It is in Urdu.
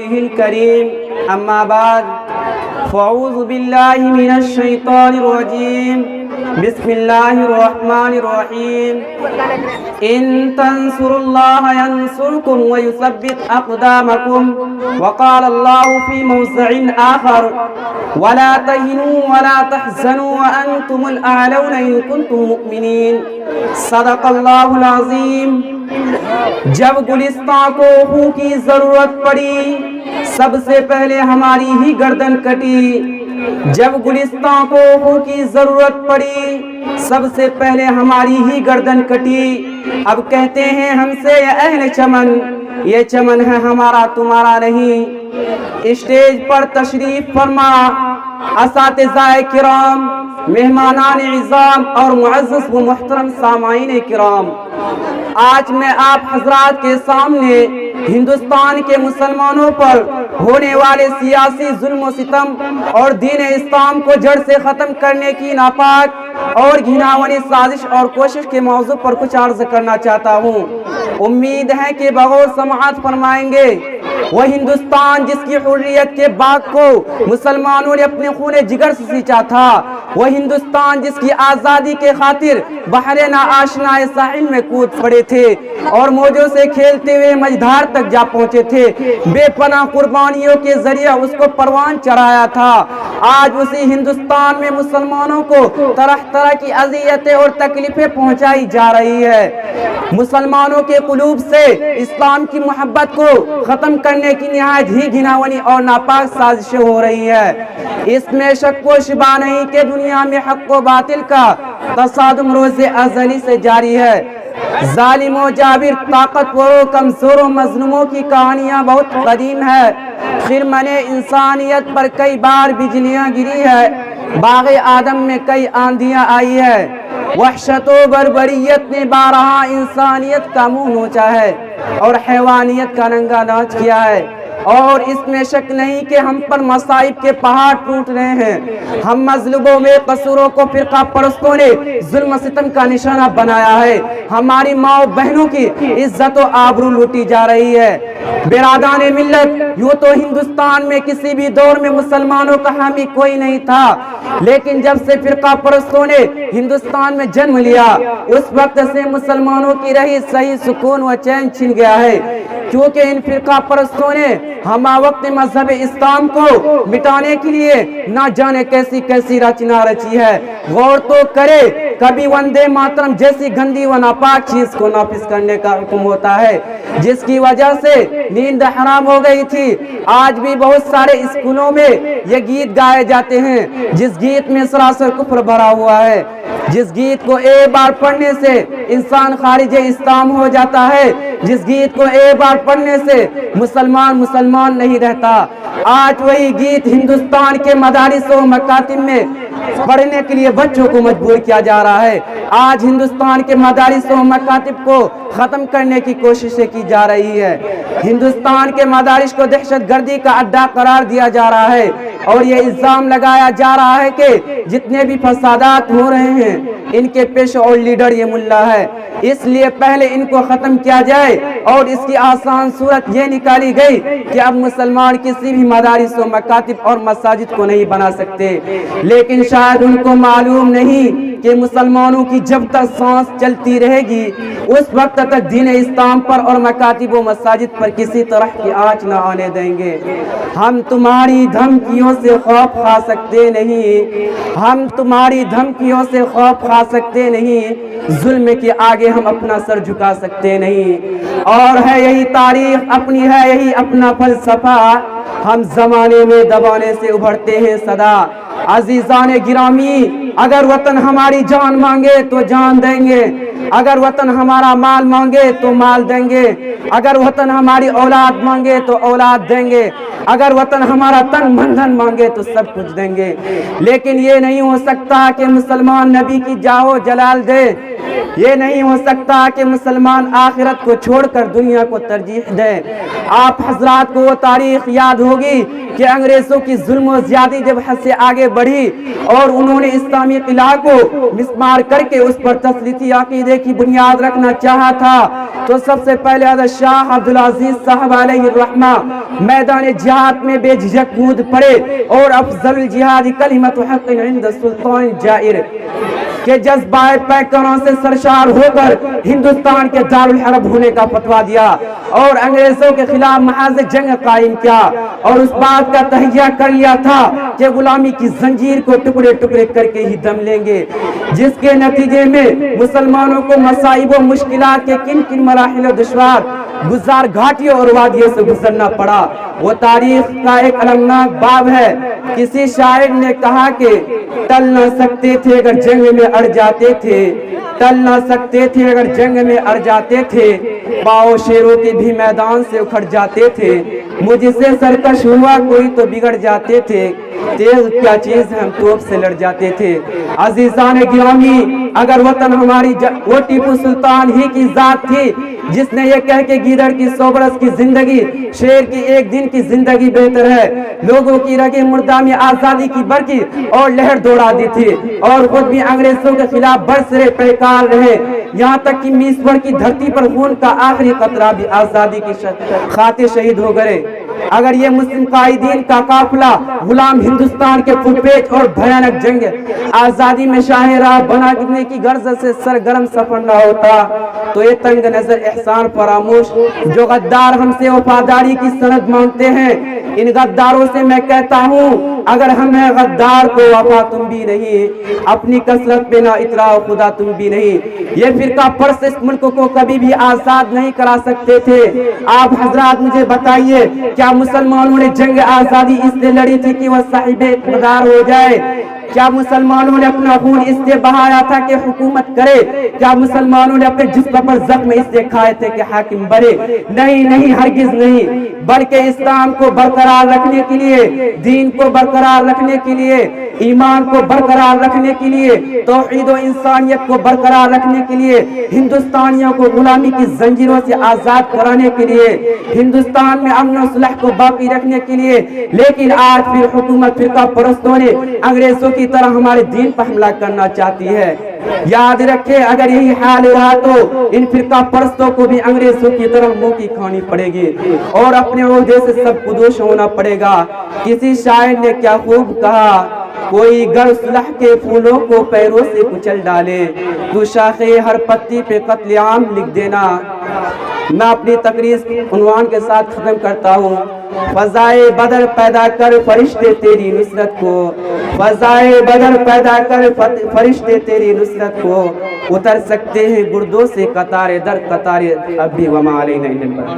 رسوله الكريم أما بعد فأعوذ بالله من الشيطان الرجيم بسم الله الرحمن الرحيم إن تنصروا الله ينصركم ويثبت أقدامكم وقال الله في موضع آخر ولا تهنوا ولا تحزنوا وأنتم الأعلون إن كنتم مؤمنين صدق الله العظيم جب گلستان کو خون کی ضرورت پڑی سب سے پہلے ہماری ہی گردن کٹی جب گلستان کو خون کی ضرورت پڑی سب سے پہلے ہماری ہی گردن کٹی اب کہتے ہیں ہم سے یہ اہل چمن یہ چمن ہے ہمارا تمہارا نہیں اسٹیج پر تشریف فرما اساتذہ کرام مہمانان عظام اور معزز و محترم سامعین کرام آج میں آپ حضرات کے سامنے ہندوستان کے مسلمانوں پر ہونے والے سیاسی ظلم و ستم اور دین اسلام کو جڑ سے ختم کرنے کی ناپاک اور گھناؤنی سازش اور کوشش کے موضوع پر کچھ عرض کرنا چاہتا ہوں امید ہے کہ بغور سماعت فرمائیں گے وہ ہندوستان جس کی حریت کے باغ کو مسلمانوں نے اپنے خون جگر سے سینچا تھا وہ ہندوستان جس کی آزادی کے خاطر بحر ناآشنا ساحل میں کود پڑے تھے اور موجوں سے کھیلتے ہوئے مجھدار تک جا پہنچے تھے بے پناہ قربانیوں کے ذریعے اس کو پروان چڑھایا تھا آج اسی ہندوستان میں مسلمانوں کو طرح طرح کی اذیتیں اور تکلیفیں پہنچائی جا رہی ہے مسلمانوں کے قلوب سے اسلام کی محبت کو ختم کرنے کی نہایت ہی گھناؤنی اور ناپاک سازشیں ہو رہی ہے اس میں شک و شبہ نہیں کہ دنیا میں حق و باطل کا تصادم روز ازلی سے جاری ہے ظالم و جابر طاقتوروں کمزوروں مظلوموں کی کہانیاں بہت قدیم ہے خرمن انسانیت پر کئی بار بجلیاں گری ہے باغ آدم میں کئی آندیاں آئی ہے وحشت و بربریت نے بارہا انسانیت کا منہ نوچا ہے اور حیوانیت کا ننگا ناچ کیا ہے اور اس میں شک نہیں کہ ہم پر مصائب کے پہاڑ ٹوٹ رہے ہیں ہم مظلوموں میں قصوروں کو فرقہ پرستوں نے ظلم و ستم کا نشانہ بنایا ہے ہماری ماں و بہنوں کی عزت و آبرو لوٹی جا رہی ہے برادران ملت یوں تو ہندوستان میں کسی بھی دور میں مسلمانوں کا حامی کوئی نہیں تھا لیکن جب سے فرقہ پرستوں نے ہندوستان میں جنم لیا اس وقت سے مسلمانوں کی رہی صحیح سکون و چین چھن گیا ہے کیونکہ ان فرقہ پرستوں نے ہما وقت مذہب اسلام کو مٹانے کے لیے نہ جانے کیسی کیسی رچنا رچی ہے غور تو کرے کبھی وندے ماترم جیسی گندی و ناپاک چیز کو نافذ کرنے کا حکم ہوتا ہے جس کی وجہ سے نیند حرام ہو گئی تھی آج بھی بہت سارے اسکولوں میں یہ گیت گائے جاتے ہیں جس گیت میں سراسر کفر بھرا ہوا ہے جس گیت کو ایک بار پڑھنے سے انسان خارج اسلام ہو جاتا ہے جس گیت کو ایک بار پڑھنے سے مسلمان نہیں رہتا آج وہی گیت ہندوستان کے مدارس و مکاتب میں پڑھنے کے لیے بچوں کو مجبور کیا جا رہا ہے آج ہندوستان کے مدارس و مکاتب کو ختم کرنے کی کوششیں کی جا رہی ہے ہندوستان کے مدارس کو دہشت گردی کا اڈا قرار دیا جا رہا ہے اور یہ الزام لگایا جا رہا ہے کہ جتنے بھی فسادات ہو رہے ہیں ان کے پیش اور لیڈر یہ ملا ہے اس لیے پہلے ان کو ختم کیا جائے اور اس کی آسان صورت یہ نکالی گئی کہ اب مسلمان کسی بھی مدارس و مکاتب اور مساجد کو نہیں بنا سکتے لیکن شاید ان کو معلوم نہیں کہ مسلمانوں کی جب تک سانس چلتی رہے گی اس وقت تک دین اسلام پر اور مکاتب و مساجد پر کسی طرح کی آنچ نہ آنے دیں گے ہم تمہاری دھمکیوں سے خوف کھا سکتے نہیں ہم تمہاری دھمکیوں سے خوف کھا سکتے نہیں ظلم کے آگے ہم اپنا سر جھکا سکتے نہیں اور ہے یہی تاریخ اپنی ہے یہی اپنا فلسفہ ہم زمانے میں دبانے سے ابھرتے ہیں صدا عزیزان گرامی اگر وطن ہماری جان مانگے تو جان دیں گے اگر وطن ہمارا مال مانگے تو مال دیں گے اگر وطن ہماری اولاد مانگے تو اولاد دیں گے اگر وطن ہمارا تن من دھن مانگے تو سب کچھ دیں گے لیکن یہ نہیں ہو سکتا کہ مسلمان نبی کی جاہو جلال دے یہ نہیں ہو سکتا کہ مسلمان آخرت کو چھوڑ کر دنیا کو ترجیح دیں۔ آپ حضرات کو وہ تاریخ یاد ہوگی کہ انگریزوں کی ظلم و زیادتی جب حد سے آگے بڑھی اور انہوں نے اسلامی قلعہ کو مسمار کر کے اس پر تسلیتی عقیدے کی بنیاد رکھنا چاہا تھا، تو سب سے پہلے حضرت شاہ عبدالعزیز صاحب علیہ الرحمہ میدان جہاد میں بے جھجک کود پڑے اور افضل الجہاد کلمۃ حق عند السلطان جائر کہ جذبہ پیکروں سے سرشار ہو کر ہندوستان کے دارالحرب ہونے کا فتویٰ دیا اور انگریزوں کے خلاف محاذ جنگ قائم کیا، اور اس بات کا تہیہ کر لیا تھا کہ غلامی کی زنجیر کو ٹکڑے ٹکڑے کر کے ہی دم لیں گے، جس کے نتیجے میں مسلمانوں کو مصائب و مشکلات کے کن کن مراحل و دشوار گزار گھاٹیوں اور وادیوں سے گزرنا پڑا۔ وہ تاریخ کا ایک المناک باب ہے۔ کسی شاعر نے کہا کہ ٹل نہ سکتے تھے اگر جنگ میں اڑ جاتے تھے، ٹل نہ سکتے تھے اگر جنگ میں اڑ جاتے تھے، پاؤ شیروں کے بھی میدان سے اکھڑ جاتے تھے، مجھ سے سرکش ہوا کوئی تو بگڑ جاتے تھے، تیز کیا چیز ہم توپ سے لڑ جاتے تھے۔ عزیزان گرامی، اگر وطن ہماری وہ ٹیپو سلطان ہی کی ذات تھی جس نے یہ کہہ کے گیدڑ کی 100 برس کی زندگی شیر کی ایک دن کی زندگی بہتر ہے، لوگوں کی رگیں مردہ میں آزادی کی برقی اور لہر دوڑا دی تھی، اور خود بھی انگریزوں کے خلاف برسرے پیکار رہے، یہاں تک کہ میسور کی دھرتی پر خون کا آخری قطرہ بھی آزادی کی خاطر شہید ہو گئے۔ اگر یہ مسلم قائدین کا قافلہ غلام ہندوستان کے پرپیچ اور بھیانک جنگ آزادی میں شاہ راہ بنانے کی غرض سے سرگرم سفر نہ ہوتا، تو یہ تنگ نظر احسان فراموش جو غدار ہم سے وفاداری کی سند مانگتے ہیں، ان غداروں سے میں کہتا ہوں اگر ہم ہیں غدار کو وفا تم بھی نہیں، اپنی کثرت پہ نہ اتراؤ خدا تم بھی نہیں۔ یہ فرقہ پرست اس ملک کو کبھی بھی آزاد نہیں کرا سکتے تھے۔ آپ حضرات مجھے بتائیے، کیا مسلمانوں نے جنگ آزادی اس لیے لڑی تھی کہ وہ صاحب اقتدار ہو جائے؟ کیا مسلمانوں نے اپنا خون اس لیے بہایا تھا کہ حکومت کرے؟ کیا مسلمانوں نے اپنے جسم پر زخم اس لیے کھائے تھے کہ حاکم بنے؟ نہیں، ہرگز نہیں، بلکہ اسلام کو برقرار رکھنے کے لیے، دین کو برقرار رکھنے کے لیے، ایمان کو برقرار رکھنے کے لیے، توحید و انسانیت کو برقرار رکھنے کے لیے، ہندوستانیوں کو غلامی کی زنجیروں سے آزاد کرانے کے لیے، ہندوستان میں امن و صلح کو باقی رکھنے کے لیے۔ لیکن آج پھر حکومت فرقہ پرستوں نے انگریزوں کی طرح ہمارے دین پر حملہ کرنا چاہتی ہے۔ یاد رکھے، اگر یہی حال رہا تو ان فرقہ پرستوں کو بھی انگریزوں کی طرح منہ کی کھانی پڑے گی اور اپنے عہدے سے سب کو دوش ہونا پڑے گا۔ کسی شاعر نے کیا خوب کہا، کوئی گر صلح کے پھولوں کو پیروں سے کچل ڈالے، تو شاخے ہر پتی پہ قتل عام لکھ دینا۔ میں اپنی تقریر عنوان کے ساتھ ختم کرتا ہوں۔ فضائے بدر پیدا کر فرشتے تیری نصرت کو، فضائے بدر پیدا کر فرشتے تیری نصرت کو، اتر سکتے ہیں گردوں سے قطار در قطار، اب بھی وما علینا الا البلاغ۔